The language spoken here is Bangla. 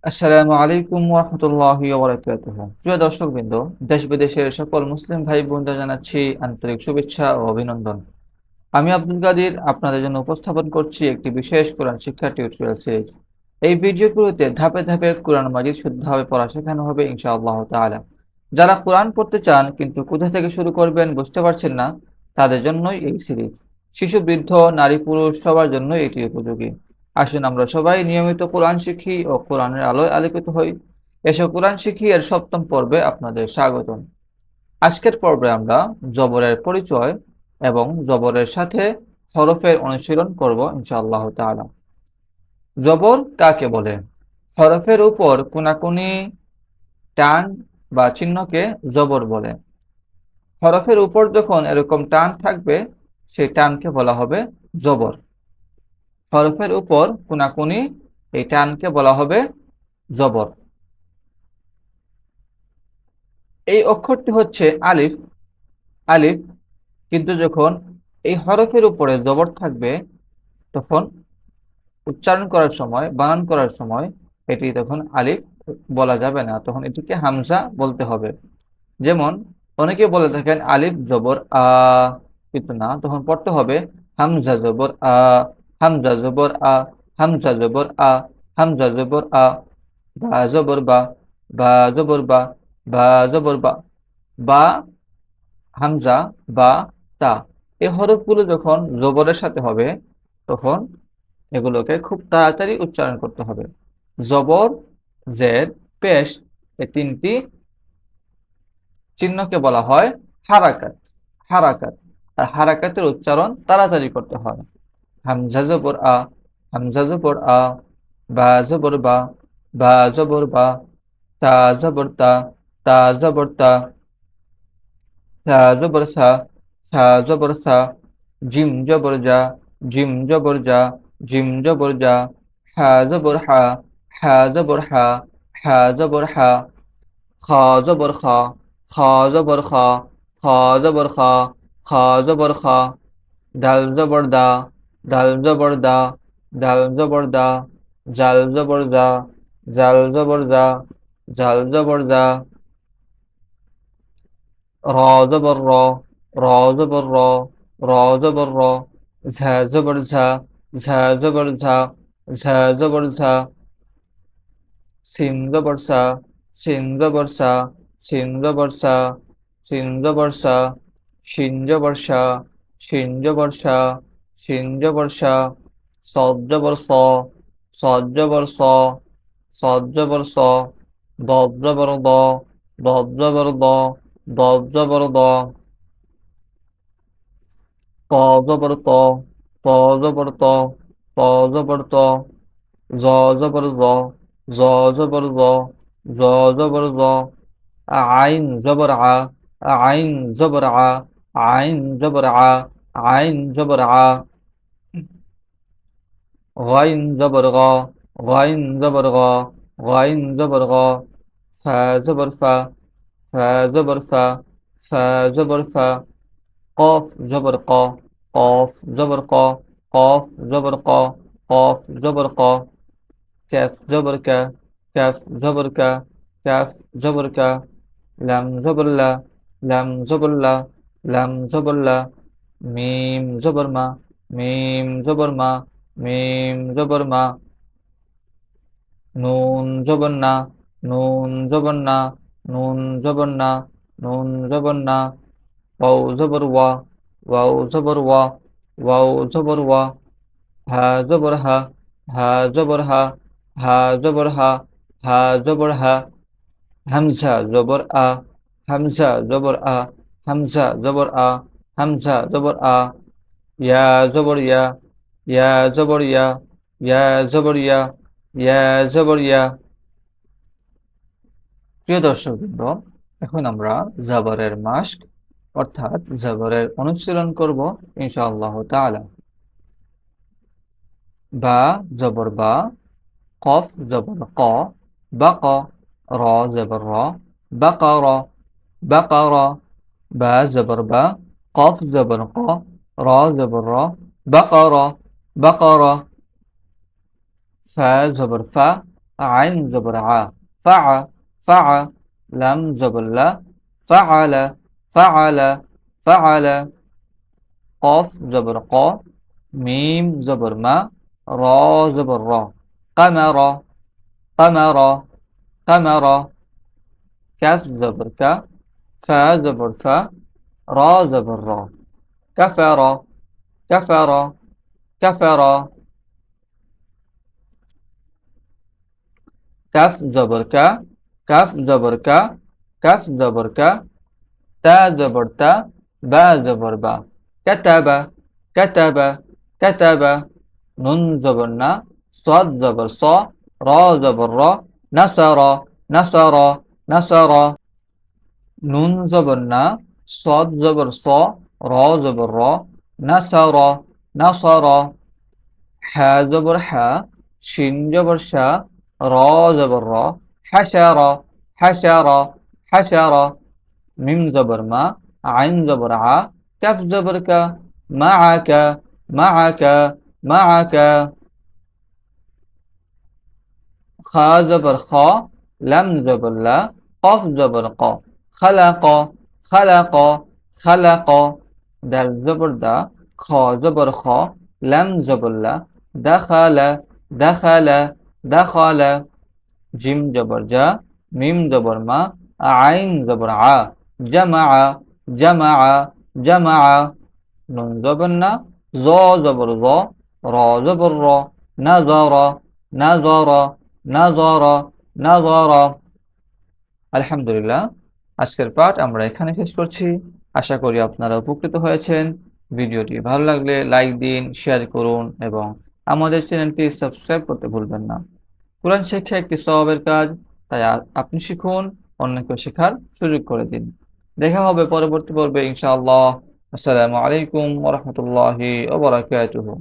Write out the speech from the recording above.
আসসালামু আলাইকুম ওরহমতুল্লাহি ওবারাকাতুহু। প্রিয় দর্শকবৃন্দ, দেশ বিদেশের সকল মুসলিম ভাই বোনদের জানাচ্ছি আন্তরিক শুভেচ্ছা ও অভিনন্দন। আমি আব্দুল কাদির আপনাদের জন্য উপস্থাপন করছি একটি বিশেষ কোরআন শিক্ষা টিউটোরিয়াল সিরিজ। এই ভিডিওগুলোতে ধাপে ধাপে কোরআন মাজিদ শুদ্ধভাবে পড়া শেখানো হবে ইনশাআল্লাহ তাআলা। যারা কোরআন পড়তে চান কিন্তু কোথা থেকে শুরু করবেন বুঝতে পারছেন না, তাদের জন্যই এই সিরিজ। শিশু, বৃদ্ধ, নারী, পুরুষ সবার জন্য এটি উপযোগী। আসুন আমরা সবাই নিয়মিত কোরআন শিখি ও কোরআনের আলোয় আলোকিত হই। এসব কোরআন শিখি এর সপ্তম পর্বে আপনাদের স্বাগতম। আজকের পর্বে আমরা জবরের পরিচয় এবং জবরের সাথে হরফের অনুশীলন করব ইনশাআল্লাহ তাআলা। জবর কাকে বলে? হরফের উপর কোনাকুনি টান বা চিহ্নকে জবর বলে। হরফের উপর যখন এরকম টান থাকবে, সেই টানকে বলা হবে জবর। হরফের উপর কোনাকুনি এই টানকে বলা হবে জবর। এই অক্ষরটি হচ্ছে আলিফ। আলিফ, কিন্তু যখন এই হরফের উপরে জবর থাকবে, তখন উচ্চারণ করার সময়, বানান করার সময় এটি তখন আলিফ বলা যাবে না, তখন এটিকে হামজা বলতে হবে। যেমন অনেকে বলে থাকেন আলিফ জবর আ, কিন্তু না, তখন পড়তে হবে হামজা জবর আ, হামজা জবর আ, হামজা জবর আ, হামজা জবর আ, বা জবর বা, বা জবর বা, বা জবর বা, বা হামজা বা তা। এই হরফগুলো যখন জবরের সাথে হবে, তখন এগুলোকে খুব তাড়াতাড়ি উচ্চারণ করতে হবে। জবর, জের, পেশ, এই তিনটি চিহ্নকে বলা হয় হারাকাত। হারাকাত, আর হারাকাতের উচ্চারণ তাড়াতাড়ি করতে হয়। হামজা জবর আ, হামজা জবর আ, বা জবর বা, বা জবর বা, তা জবর তা, তা জবর তা, সা জবর সা, সা জবর সা, জিম জবর জা, জিম জবর জা, জিম জবর জা, হা জবর হা, হা জবর হা, হা জবর হা, খা জবর খা, খা জবর খা, খা জবর খা, খা জবর খা, ডাল জবর দা, ডাল জবর দা, ডাল জবর দা, জাল জবর দা, জাল জবর দা, জাল জবর দা, র জবর র, র জবর র, র জবর র, ঝা জবর ঝা, ঝা জবর ঝা, ঝা জবর ঝা, সিন জবর সা, সিন জবর সা, সিন জবর সা, সিন জবর সা, শিন জবর সা, শিন জবর সা, শিন জবর সা, সদ জবর স, সদ জবর স, সদ জবর স, দদ জবর দ, দদ জবর দ, দদ জবর দ, ত জবর ত, ত জবর ত, ত জবর ত, জ জবর জ, জ জবর জ, জ জবর জ, আইন জবর আ, আইন জবর আ, আইন জবর আ, আইন জবর আ, غين জবর গ, غين জবর গ, غين জবর গ, ফা জবর ফা, ফা জবর ফা, ফা জবর ফা, কফ জবর ক, কফ জবর ক, কফ জবর ক, কফ জবর ক, كاف جبر كا، كاف جبر كا، كاف جبر كا، لام جبر لا، لام جبر لا، لام جبر لا، ميم جبر ما، ميم جبر ما، ميم جبر ما، নুন জবর না, নুন জবর না, নুন জবর না, নুন জবর না, ওয়াও জবর ওয়া, ওয়াও জবর ওয়া, ওয়াও জবর ওয়া, হা জবর হা, হা জবর হা, হা জবর হা, হা জবর হা, হামজা জবর আ, হামজা জবর আ, হামজা জবর আ, হামজা জবর আ, ইয়া জবর ইয়া, ইয়া জবর ইয়া, ইয়া জবর ইয়া, ইয়া জবর ইয়া। প্রিয় দর্শকবৃন্দ, এখন আমরা জাবরের মাস্ক অর্থাৎ জাবরের অনুশীলন করব ইনশাআল্লাহ তাআলা। বা জবর বা, কফ জবর ক, বাক, র জবর র, বাকার, বাকার, বা জবর বা, কফ জবর ক, র জবর র, বাকার, বাকার, ফা জবর ফা, আইন জবর আ, ফা, ফা, লাম জবর লা, ফাআলা, ফাআলা, ফাআলা, কফ জবর ক, মিম জবর মা, র জবর র, কামার, কামার, কামার, কাফ জবর কা, ফা জবর ফা, র জবর র, কাফার, কাফার, কাফার, কাফ জবর কা, কাফ জবর কা, কাফ জবর কা, তা জবর তা, বা জবর বা, কাতাবা, কাতাবা, কাতাবা, নুন জবর না, সাদ জবর স, র জবর র, নাসারা, নাসারা, নাসারা, নুন জবর না, সাদ জবর স, র জবর র, নাসারা, নাসারা, হা জবর হা, শিন জবর শা, র জবর র, হাশারা, হাশারা, হাশারা, মিম জবর মা, আইন জবর আ, কাফ জবর কা, মাআকা, মাআকা, মাআকা, খা জবর খ, লাম জবর লা, কফ জবর ক, খালাক, খালাক, খালাক, দাল জবর দা, খ জবর খ, লাম জবর লা, দাখালা, দাখালা, দাখালা, জিম জবর জা, মিম জবর মা, আইন জবর আ, জামা, জামা, জামা, নুন জবর না, জ জবর জ, র জবর র, নাজারা, নাজারা, নাজারা, নাজারা। আলহামদুলিল্লাহ, আজকের পাঠ আমরা এখানে শেষ করছি। আশা করি আপনারা উপকৃত হয়েছেন। ভিডিওটি ভালো লাগলে লাইক দিন, শেয়ার করুন এবং আমাদের চ্যানেলটি সাবস্ক্রাইব করতে ভুলবেন না। কোরআন শিক্ষা একটি সওয়াবের কাজ, তাই আপনি শিখুন, অন্যকে শেখার সুযোগ করে দিন। দেখা হবে পরবর্তী পর্বে ইনশাআল্লাহ। আসসালামু আলাইকুম ওয়া রাহমাতুল্লাহি ওয়া বারাকাতুহু।